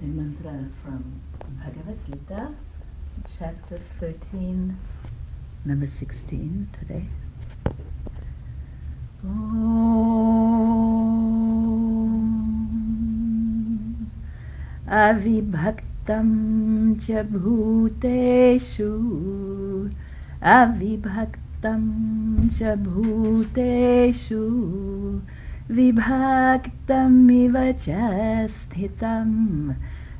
a mantra from Bhagavad Gita, chapter 13, number 16 today. Om Avibhaktam cha bhuteshu Avibhaktam cha bhuteshu Vibhaktamiva cha sthitam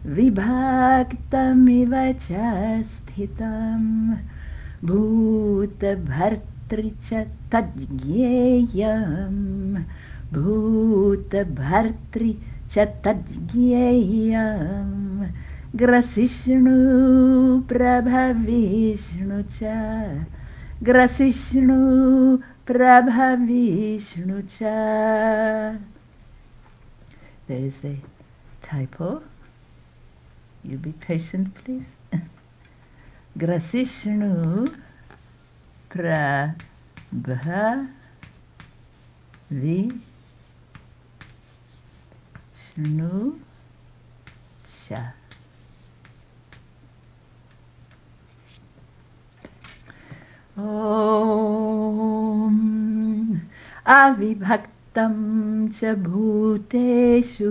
Vibhaktamiva cha sthitam Bhuta bhartri cha tadgyeyam Bhuta bhartri cha tadgyeyam Grasishnu prabhavishnu cha Grasishnu prabhavishnu cha. There is a typo. You be patient, please. Grasishnu prabhavishnu cha. Om Avibhaktam cha bhuteshu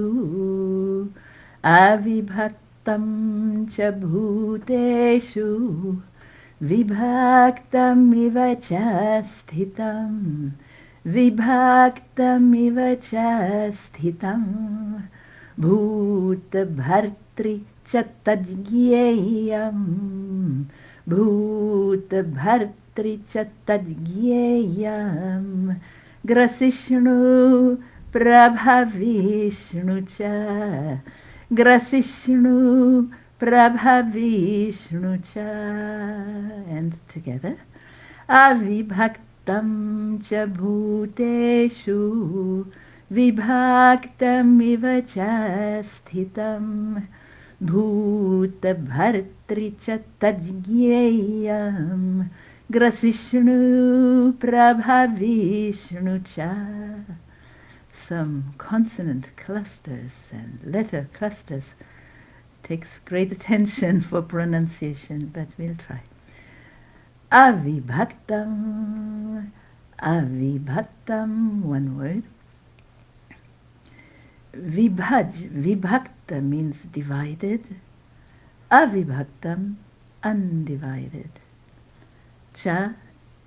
Avibhaktam cha bhuteshu Vibhaktamiva cha sthitam Vibhaktamiva cha sthitam Bhuta bhartri cha tadgyeyam Bhuta bhartri cha tadgyeyam Grasishnu prabhavishnu cha Grasishnu prabhavishnu cha. And together. Avibhaktam cha bhuteshu Vibhaktamiva cha sthitam Bhuta bhartri cha tadgyeyam Grasishnu prabhavishnu cha. Some consonant clusters and letter clusters takes great attention for pronunciation, but we'll try. Avibhaktam, avibhaktam, one word. Vibhakta means divided. Avibhaktam, undivided. Cha,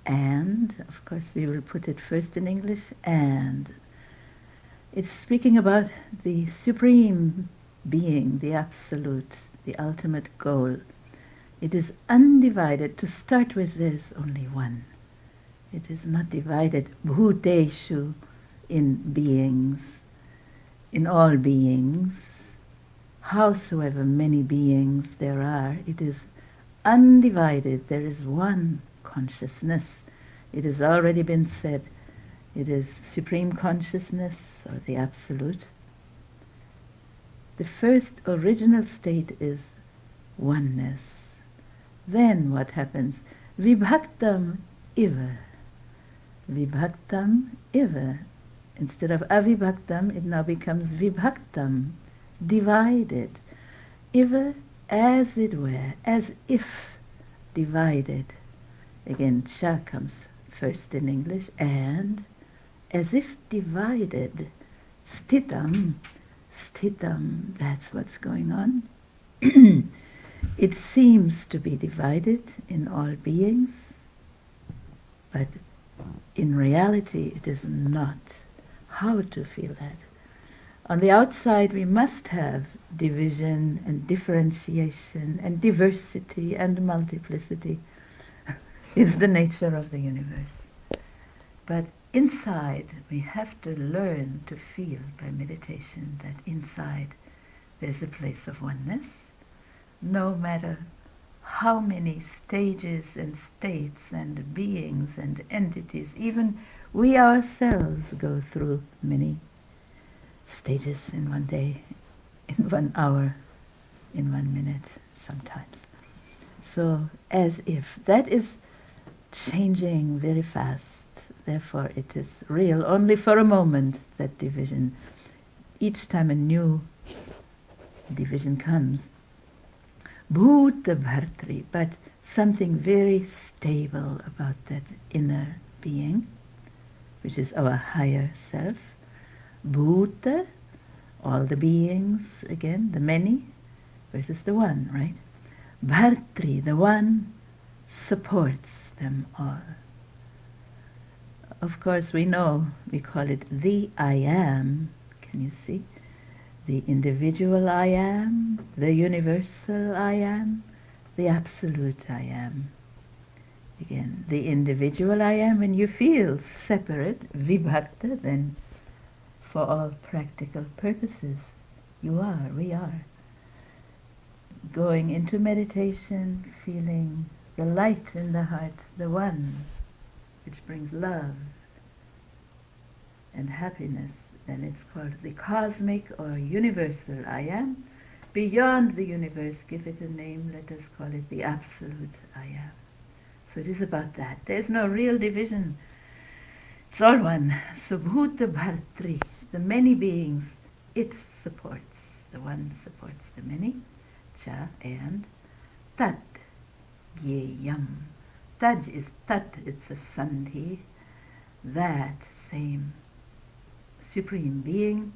and, of course we will put it first in English, and. It's speaking about the supreme being, the absolute, the ultimate goal. It is undivided. To start with, there is only one. It is not divided, bhuteshu, in beings, in all beings, howsoever many beings there are. It is undivided. There is one consciousness. It has already been said. It is supreme consciousness, or the absolute. The first original state is oneness. Then what happens? Vibhaktam iva. Vibhaktam iva. Instead of avibhaktam, it now becomes vibhaktam, divided. Iva, as it were, as if divided. Again, cha comes first in English, and as if divided. Sthitam, sthitam, that's what's going on. It seems to be divided in all beings, but in reality it is not. How to feel that? On the outside we must have division and differentiation and diversity and multiplicity. It's the nature of the universe. But inside, we have to learn to feel by meditation that inside there's a place of oneness, no matter how many stages and states and beings and entities, even we ourselves go through many stages in one day, in 1 hour, in 1 minute sometimes. So as if that is changing very fast. Therefore it is real only for a moment, that division. Each time a new division comes. Bhuta Bhartri, but something very stable about that inner being, which is our higher self. Bhuta, all the beings, again, the many, versus the one, right? Bhartri, the one, supports them all. Of course, we know, we call it the I am. Can you see? The individual I am, the universal I am, the absolute I am. Again, the individual I am, when you feel separate, vibhakta, then for all practical purposes, you are, we are. Going into meditation, feeling the light in the heart, the one, which brings love and happiness, then it's called the cosmic or universal I am. Beyond the universe, give it a name, let us call it the absolute I am. So it is about that. There's no real division. It's all one. So Bhuta Bhartri, the many beings, it supports. The one supports the many. Cha and Tat Gyeyam. Taj is Tat, it's a sandhi. That same Supreme Being,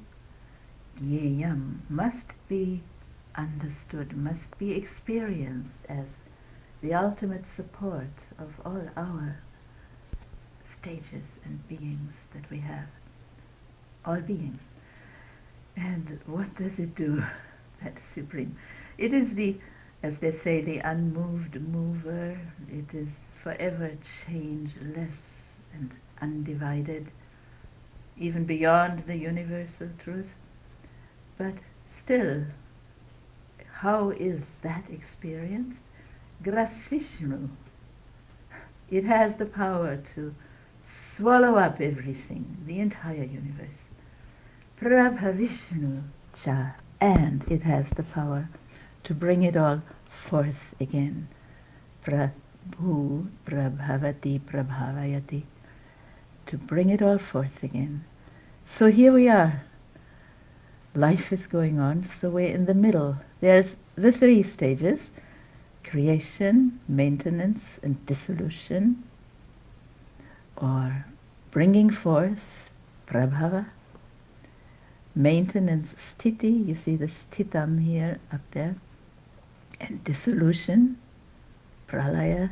Gyeyam, must be understood, must be experienced as the ultimate support of all our stages and beings that we have. All beings. And what does it do, that Supreme? It is the, as they say, the unmoved mover. It is forever changeless and undivided, even beyond the universal truth. But still, how is that experienced? Grasishnu. It has the power to swallow up everything, the entire universe. Prabhavishnu cha, and it has the power to bring it all forth again. Prabhu, prabhavati, prabhavayati, to bring it all forth again. So here we are. Life is going on, so we're in the middle. There's the three stages: creation, maintenance, and dissolution, or bringing forth, prabhava, maintenance, sthiti, you see the sthitam here, up there, and dissolution, pralaya.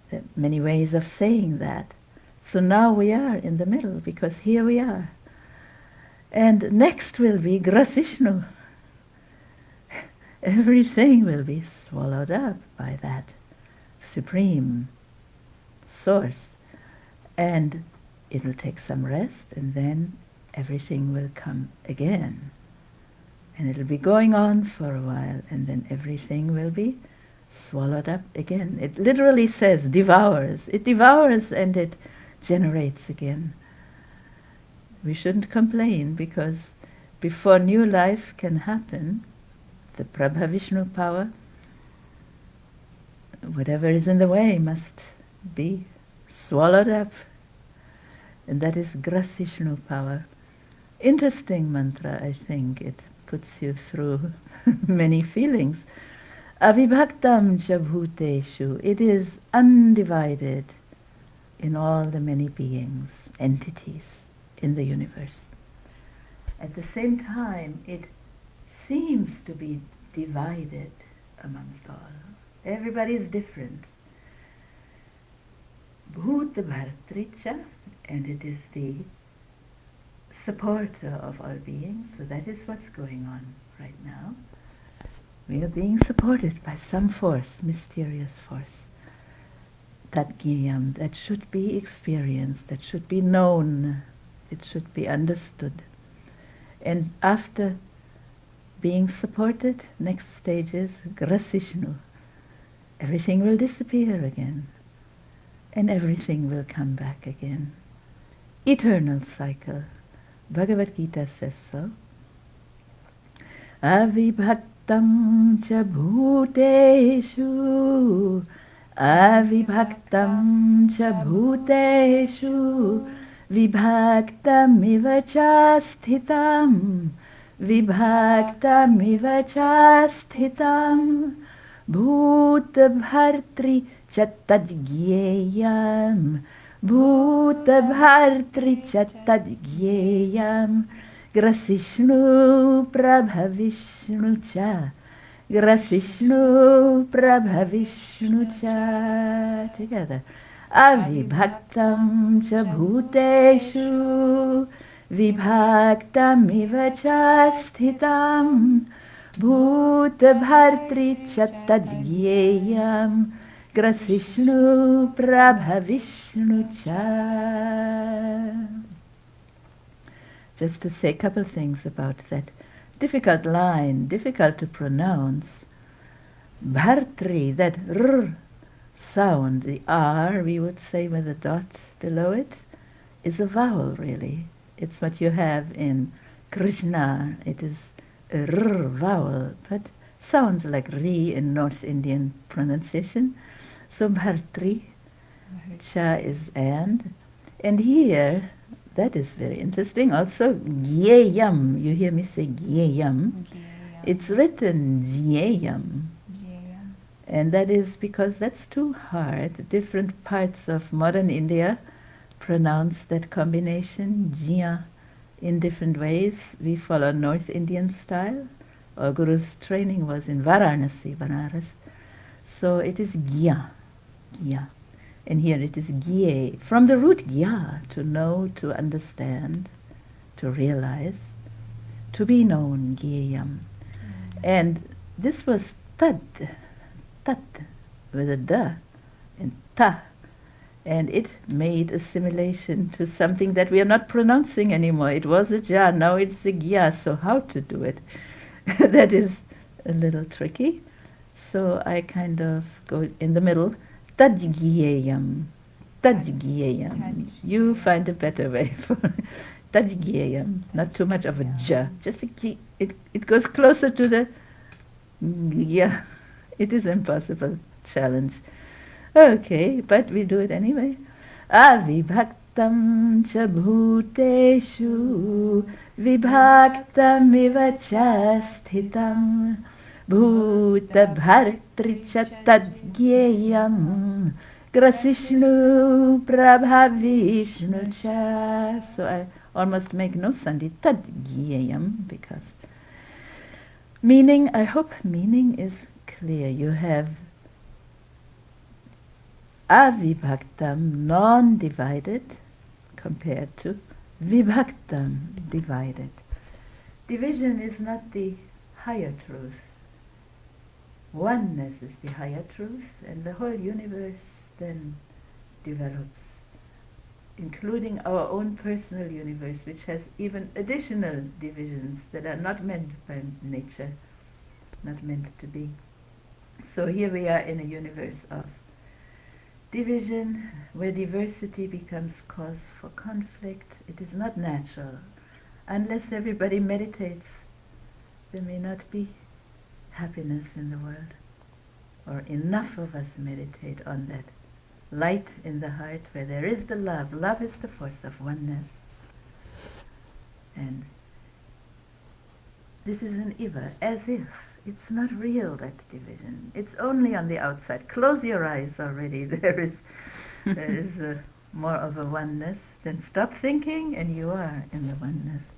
There are many ways of saying that. So now we are in the middle, because here we are. And next will be grasishnu. Everything will be swallowed up by that supreme source. And it will take some rest, and then everything will come again. And it'll be going on for a while, and then everything will be swallowed up again. It literally says devours. It devours and it generates again. We shouldn't complain, because before new life can happen, the Prabhavishnu power, whatever is in the way must be swallowed up. And that is Grasishnu power. Interesting mantra, I think. It puts you through many feelings. Avibhaktam cha bhuteshu. It is undivided in all the many beings, entities in the universe. At the same time, it seems to be divided amongst all. Everybody is different. Bhuta Bhartricha, and it is the supporter of all beings. So that is what's going on right now. We are being supported by some force, mysterious force. Tat Gyeyam, that should be experienced, that should be known, it should be understood. And after being supported, next stage is Grasishnu. Everything will disappear again, and everything will come back again. Eternal cycle. Bhagavad Gita says so. Avibhaktam cha bhuteshu, avibhaktam cha bhuteshu, vibhaktam iva cha sthitam, vibhaktamiva cha sthitam bhuta bhartri cha tadgyeyam bhuta bhartri cha tadgyeyam grasishnu prabhavishnu cha grasishnu prabhavishnu cha. Together. Avibhaktam cha bhuteshu vibhaktamiva cha sthitam bhuta bhartri cha tadgyeyam grasishnu prabhavishnu cha. Just to say a couple things about that difficult line, difficult to pronounce. Bhartri, that r sound, the R, we would say with a dot below it, is a vowel really. It's what you have in Krishna. It is a R vowel, but sounds like Ri in North Indian pronunciation. So Bhartri, Cha is and here, that is very interesting. Also, Gyeyam, you hear me say Gyeyam. It's written Gyeyam. And that is because that's too hard. Different parts of modern India pronounce that combination, Jia, in different ways. We follow North Indian style. Our Guru's training was in Varanasi, Banaras. So it is Gya, Gya. And here it is Gye. From the root Gya, to know, to understand, to realize, to be known, Gyeyam. And this was Tad, Tat, with a da and ta, and it made assimilation to something that we are not pronouncing anymore. It was a ja, now it's a gya, so how to do it? That is a little tricky. So I kind of go in the middle, tadgyeyam, tadgyeyam. You find a better way for tadgyeyam, not too much of a ja, just a g, it goes closer to the gya. It is impossible challenge. Okay, but we do it anyway. Avibhaktam cha bhuteshu vibhaktam iva cha sthitam bhuta bhartri cha tadgyeyam grasishnu prabhavishnu cha. So I almost make no sandhi, tadgyeyam, because meaning, I hope meaning is clear. You have avibhaktam, non-divided, compared to vibhaktam, divided. Division is not the higher truth. Oneness is the higher truth, and the whole universe then develops, including our own personal universe, which has even additional divisions that are not meant by nature, not meant to be. So here we are in a universe of division, where diversity becomes cause for conflict. It is not natural. Unless everybody meditates, there may not be happiness in the world, or enough of us meditate on that light in the heart where there is the love. Love is the force of oneness. And this is an iva, as if. It's not real, that division. It's only on the outside. Close your eyes already. There is more of a oneness. Then stop thinking and you are in the oneness.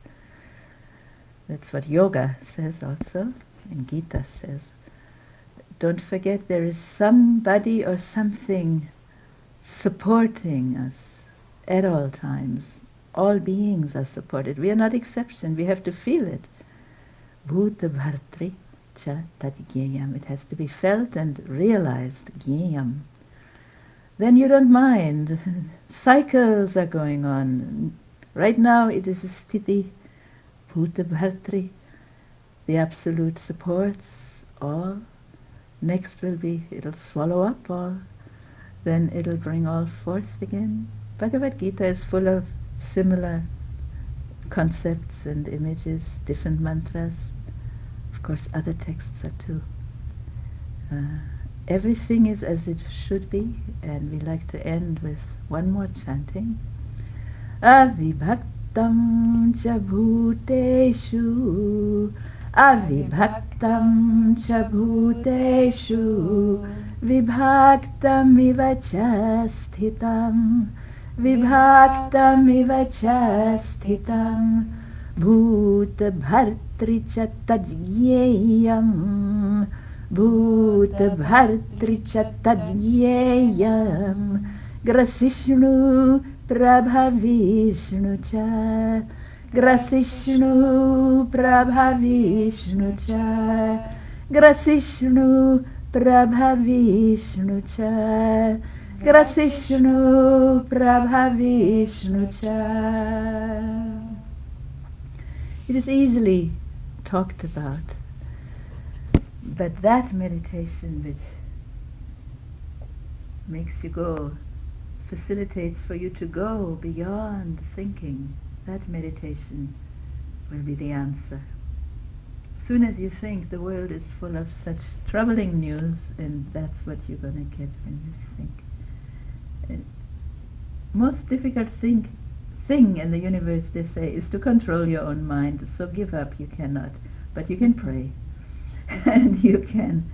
That's what yoga says also, and Gita says. Don't forget there is somebody or something supporting us at all times. All beings are supported. We are not exception. We have to feel it. Bhuta bhartri cha tadgyeyam. It has to be felt and realized. Gyeyam. Then you don't mind. Cycles are going on. Right now it is a sthiti. Bhuta bhartri. The Absolute supports all. Next will be, it'll swallow up all. Then it'll bring all forth again. Bhagavad Gita is full of similar concepts and images, different mantras. Of course, other texts are too. Everything is as it should be, and we like to end with one more chanting. Avibhaktam Vibhaktam cha bhuteshu, avibhaktam cha bhuteshu, vibhaktamiva cha sthitam, vibhaktamiva cha sthitam, bhuta bhartri cha tadgyeyam, bhuta bhartri cha tadgyeyam, grasishnu prabhavishnu cha, grasishnu prabhavishnu cha, grasishnu prabhavishnu cha, grasishnu prabhavishnu cha. It is easily talked about, but that meditation which makes you go, facilitates for you to go beyond thinking, that meditation will be the answer. As soon as you think the world is full of such troubling news, and that's what you're going to get when you think. Most difficult thing in the universe, they say, is to control your own mind. So give up, you cannot. But you can pray. And you can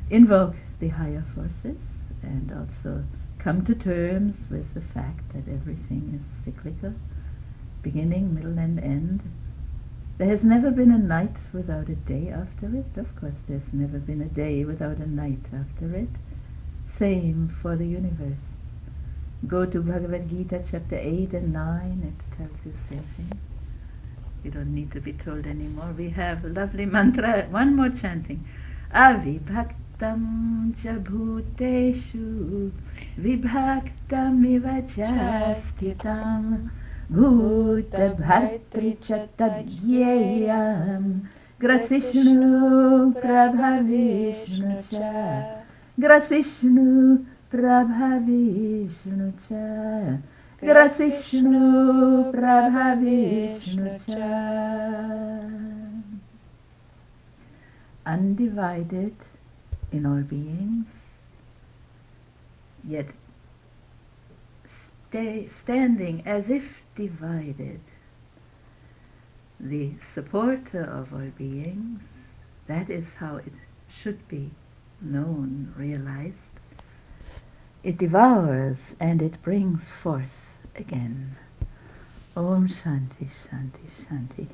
invoke the higher forces and also come to terms with the fact that everything is cyclical, beginning, middle, and end. There has never been a night without a day after it. Of course, there's never been a day without a night after it. Same for the universe. Go to Bhagavad Gita chapter 8 and 9, it tells you the same thing. You don't need to be told anymore. We have a lovely mantra, one more chanting. Avibhaktam cha bhuteshu, vibhaktamiva cha sthitam, bhuta bhartri cha tadgyeyam, grasishnu prabhavishnu cha, grasishnu prabhavishnu cha, grasishnu prabhavishnu cha. Undivided in all beings, yet standing as if divided, the supporter of all beings, that is how it should be known, realized. It devours and it brings forth again. Om Shanti, Shanti, Shanti.